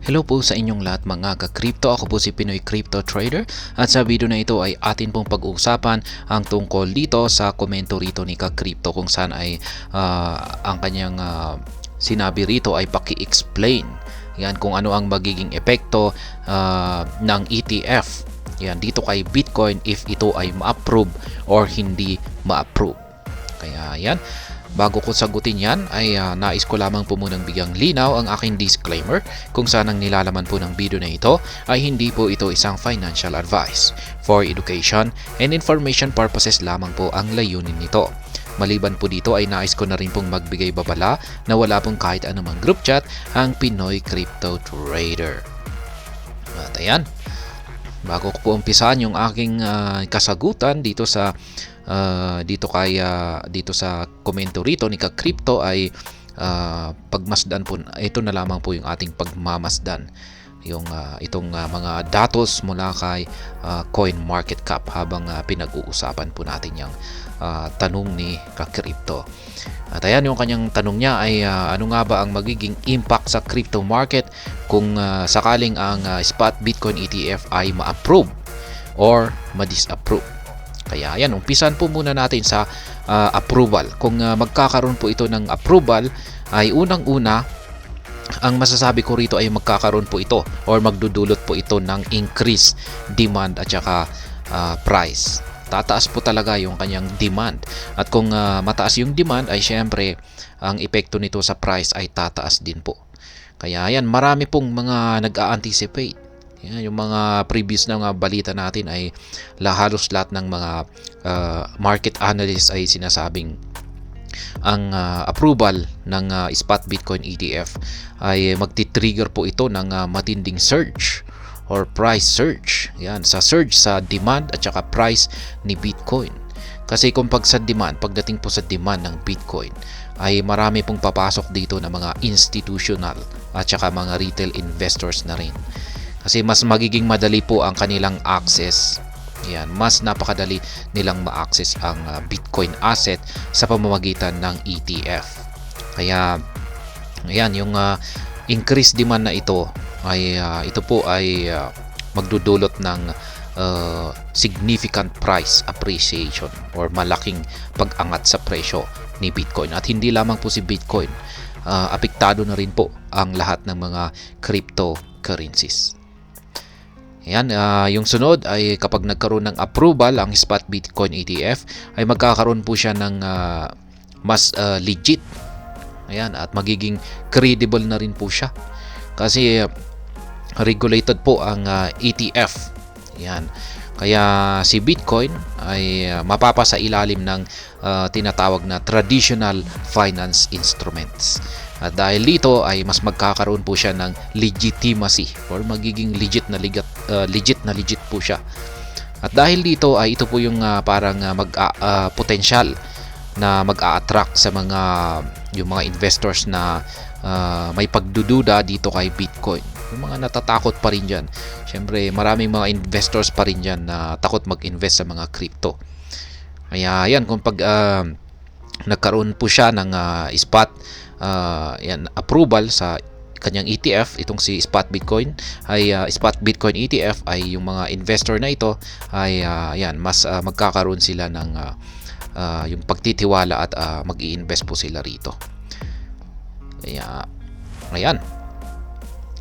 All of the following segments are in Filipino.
Hello po sa inyong lahat mga ka-crypto. Ako po si Pinoy Crypto Trader at sa video na ito ay atin pong pag-uusapan ang tungkol dito sa komento rito ni ka-crypto kung saan ay ang kanyang sinabi rito ay paki-explain yan kung ano ang magiging epekto ng ETF yan dito kay Bitcoin if ito ay ma-approve or hindi ma-approve. Kaya yan, bago ko sagutin yan ay nais ko lamang po munang bigyang linaw ang aking disclaimer kung saan ang nilalaman po ng video na ito ay hindi po ito isang financial advice. For education and information purposes lamang po ang layunin nito. Maliban po dito ay nais ko na rin pong magbigay babala na wala pong kahit anumang group chat ang Pinoy Crypto Trader. At ayan, bago ko po umpisahan yung aking kasagutan dito sa dito sa komento rito ni ka-crypto ay pagmasdan po, ito na lamang po yung ating pagmamasdan yung itong mga datos mula kay CoinMarketCap habang pinag-uusapan po natin yung tanong ni ka-crypto. At ayan, yung kanyang tanong niya ay ano nga ba ang magiging impact sa crypto market kung sakaling ang spot Bitcoin ETF ay ma-approve or ma-disapprove. Kaya ayan, umpisan po muna natin sa approval. Kung magkakaroon po ito ng approval ay unang-una ang masasabi ko rito ay magkakaroon po ito or magdudulot po ito ng increase demand at saka price. Tataas po talaga yung kanyang demand. At kung mataas yung demand ay syempre ang epekto nito sa price ay tataas din po. Kaya ayan, marami pong mga nag-a-anticipate. Yan, yung mga previous na mga balita natin ay halos lahat ng mga market analysts ay sinasabing ang approval ng spot Bitcoin ETF ay magti-trigger po ito ng matinding surge or price surge. Yan, sa surge sa demand at saka price ni Bitcoin. Kasi kung pagdating po sa demand ng Bitcoin ay marami pong papasok dito na mga institutional at saka mga retail investors na rin. Kasi mas magiging madali po ang kanilang access. Yan, mas napakadali nilang ma-access ang Bitcoin asset sa pamamagitan ng ETF. Kaya ayan, yung increased demand na ito ay ito po ay magdudulot ng significant price appreciation or malaking pag-angat sa presyo ni Bitcoin. At hindi lamang po si Bitcoin, apektado na rin po ang lahat ng mga cryptocurrencies. Ayan, yung sunod ay kapag nagkaroon ng approval ang spot Bitcoin ETF ay magkakaroon po siya ng mas legit. Ayan, at magiging credible na rin po siya. Kasi regulated po ang ETF. Ayan. Kaya si Bitcoin ay mapapasa ilalim ng tinatawag na traditional finance instruments. At dahil dito ay mas magkakaroon po siya ng legitimacy or magiging legit na legit po siya. At dahil dito ay ito po yung parang potential na mag-a-attract sa yung mga investors na may pagdududa dito kay Bitcoin. Yung mga natatakot pa rin dyan. Siyempre maraming mga investors pa rin dyan na takot mag-invest sa mga crypto. Kaya yan, kung nagkaroon po siya ng spot approval sa kanyang ETF, itong si spot Bitcoin ay spot Bitcoin ETF ay yung mga investor na ito ay mas magkakaroon sila ng yung pagtitiwala at mag-i-invest po sila rito. Kaya ayan,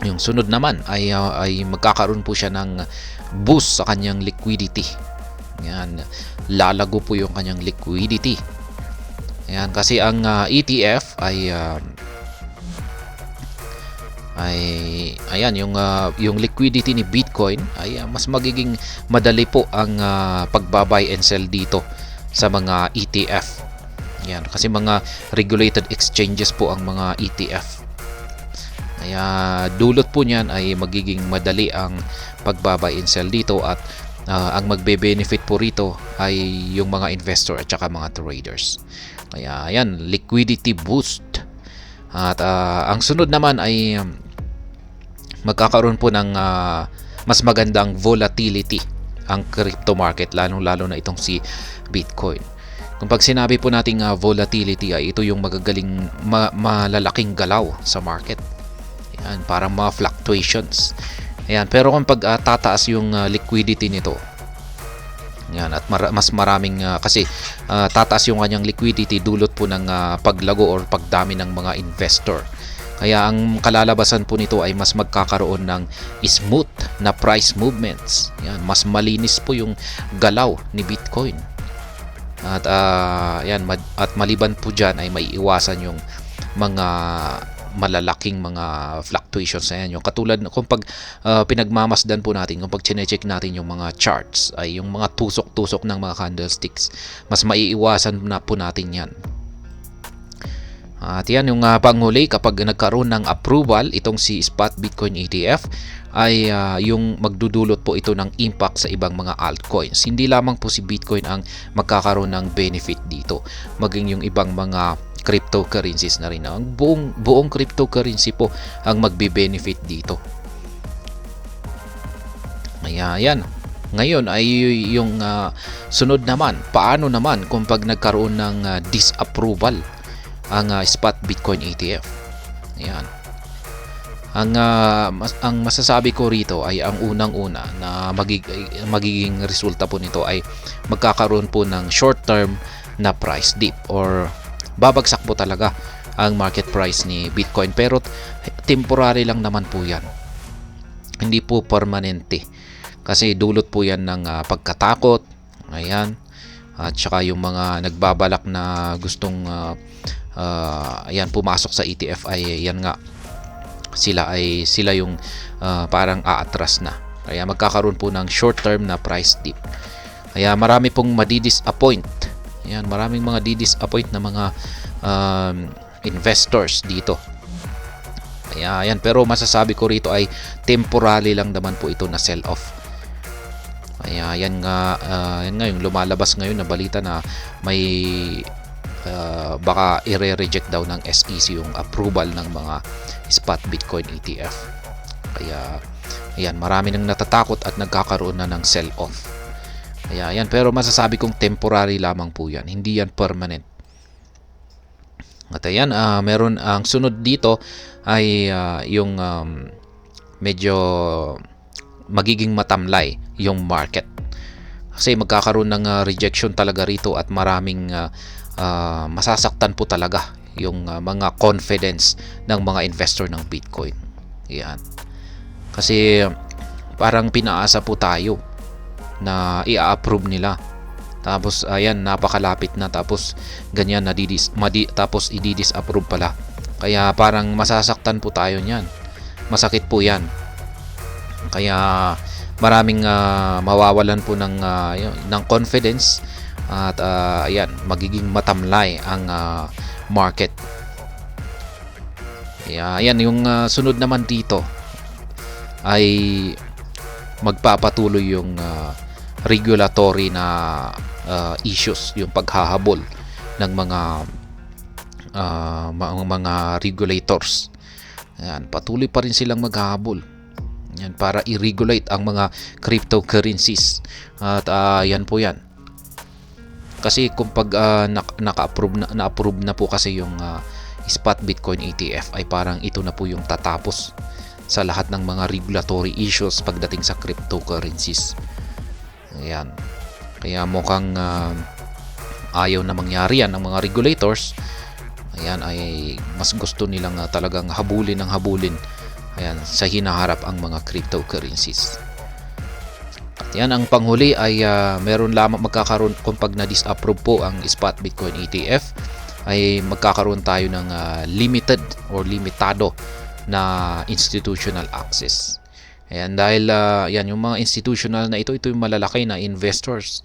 yung sunod naman ay magkakaroon po siya ng boost sa kanyang liquidity. Ayan, lalago po yung kanyang liquidity. Ayan, kasi ang ETF ay ayan, yung liquidity ni Bitcoin ay mas magiging madali po ang pagba-buy and sell dito sa mga ETF. Ayan, kasi mga regulated exchanges po ang mga ETF. Kaya dulot po niyan ay magiging madali ang pagba-buy and sell dito at ang magbe-benefit po rito ay yung mga investor at saka mga traders. Kaya ayan, liquidity boost. At ang sunod naman ay magkakaroon po ng mas magandang volatility ang crypto market, lalo na itong si Bitcoin. Kung pag sinabi po nating volatility ay ito yung magagaling malalaking galaw sa market. Ayan, parang mga fluctuations. Ayan, pero kung pag tataas yung liquidity nito, yan, at mas maraming kasi tataas yung kanyang liquidity dulot po ng paglago or pagdami ng mga investor. Kaya ang kalalabasan po nito ay mas magkakaroon ng smooth na price movements. Yan, mas malinis po yung galaw ni Bitcoin. At at maliban po diyan ay maiiwasan yung mga malalaking mga fluctuations na yan. Yung katulad kung pag pinagmamasdan po natin, kung pag chine-check natin yung mga charts, ay yung mga tusok-tusok ng mga candlesticks, mas maiiwasan na po natin yan. At yan yung panghuli, kapag nagkaroon ng approval itong si Spot Bitcoin ETF, ay yung magdudulot po ito ng impact sa ibang mga altcoins. Hindi lamang po si Bitcoin ang magkakaroon ng benefit dito, maging yung ibang mga cryptocurrencies na rin. Ang buong cryptocurrency po ang magbe-benefit dito. Ayan. Ngayon ay yung sunod naman, paano naman kung pag nagkaroon ng disapproval ang Spot Bitcoin ETF? Ayan. Ang masasabi ko rito ay ang unang-una na magiging resulta po nito ay magkakaroon po ng short-term na price dip, or babagsak po talaga ang market price ni Bitcoin, pero temporary lang naman po yan, hindi po permanente, kasi dulot po yan ng pagkatakot. Ayan, at saka yung mga nagbabalak na gustong pumasok sa ETF ay yan nga, sila yung parang aatras na, kaya magkakaroon po ng short term na price dip. Kaya marami pong madidisappoint. Yan, maraming mga di-disappoint na mga investors dito. Kaya yan, pero masasabi ko rito ay temporary lang naman po ito na sell off. Kaya yan nga yung lumalabas ngayon na balita na may baka i-reject daw ng SEC yung approval ng mga Spot Bitcoin ETF. Kaya ayan, marami nang natatakot at nagkakaroon na ng sell off. Kaya yan, pero masasabi kong temporary lamang po yan, hindi yan permanent. At ayan, meron ang sunod dito ay yung medyo magiging matamlay yung market. Kasi magkakaroon ng rejection talaga rito, at maraming masasaktan po talaga yung mga confidence ng mga investor ng Bitcoin. Yan. Kasi parang pinaasa po tayo na i-approve nila, tapos ayan, napakalapit na, tapos ganyan tapos i-disapprove pala. Kaya parang masasaktan po tayo niyan, masakit po yan. Kaya maraming mawawalan po ng confidence, at ayan, magiging matamlay ang market. Kaya ayan, yung sunod naman dito ay magpapatuloy yung regulatory na issues, yung paghahabol ng mga regulators. Ayan, patuloy pa rin silang maghahabol. Yan, para i-regulate ang mga cryptocurrencies. At yan po yan. Kasi kung pag na-approve na po kasi yung Spot Bitcoin ETF, ay parang ito na po yung tatapos sa lahat ng mga regulatory issues pagdating sa cryptocurrencies. Ayan. Kaya mukhang ayaw na mangyari yan ng mga regulators. Ayan, ay mas gusto nilang talagang habulin ayan, sa hinaharap ang mga cryptocurrencies. At yan, ang panghuli ay meron lamang magkakaroon kung pag na-disapprove po ang Spot Bitcoin ETF, ay magkakaroon tayo ng limited or limitado na institutional access. Ayan, dahil yan, yung mga institutional na ito yung malalaki na investors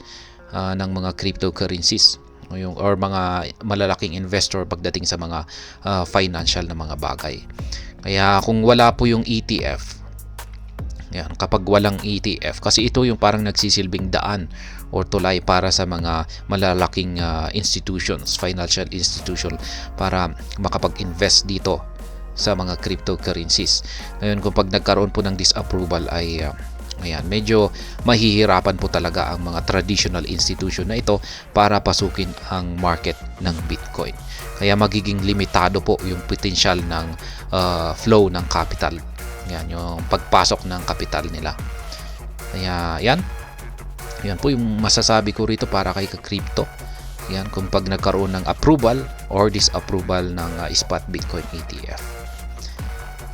ng mga cryptocurrencies, or mga malalaking investor pagdating sa mga financial na mga bagay. Kaya kung wala po yung ETF, yan, kapag walang ETF, kasi ito yung parang nagsisilbing daan or tulay para sa mga malalaking institutions, financial institution, para makapag-invest dito sa mga cryptocurrencies. Ngayon, kung pag nagkaroon po ng disapproval, ay Ayan, medyo mahihirapan po talaga ang mga traditional institution na ito para pasukin ang market ng Bitcoin. Kaya magiging limitado po yung potensyal ng flow ng capital. Yan, yung pagpasok ng capital nila. Kaya yan. Yan po yung masasabi ko rito para kay Crypto. Yan, kung pag nagkaroon ng approval or disapproval ng spot Bitcoin ETF.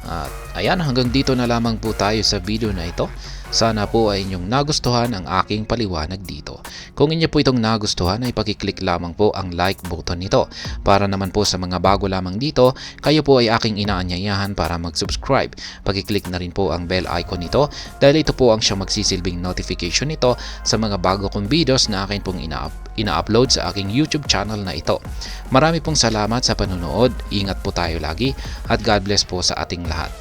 At ayan, hanggang dito na lamang po tayo sa video na ito. Sana po ay inyong nagustuhan ang aking paliwanag dito. Kung inyo po itong nagustuhan ay pakiclick lamang po ang like button nito. Para naman po sa mga bago lamang dito, kayo po ay aking inaanyayahan para mag-subscribe. Pakiclick na rin po ang bell icon nito dahil ito po ang siyang magsisilbing notification nito sa mga bago kong videos na akin pong ina-upload sa aking YouTube channel na ito. Marami pong salamat sa panunood, ingat po tayo lagi at God bless po sa ating lahat.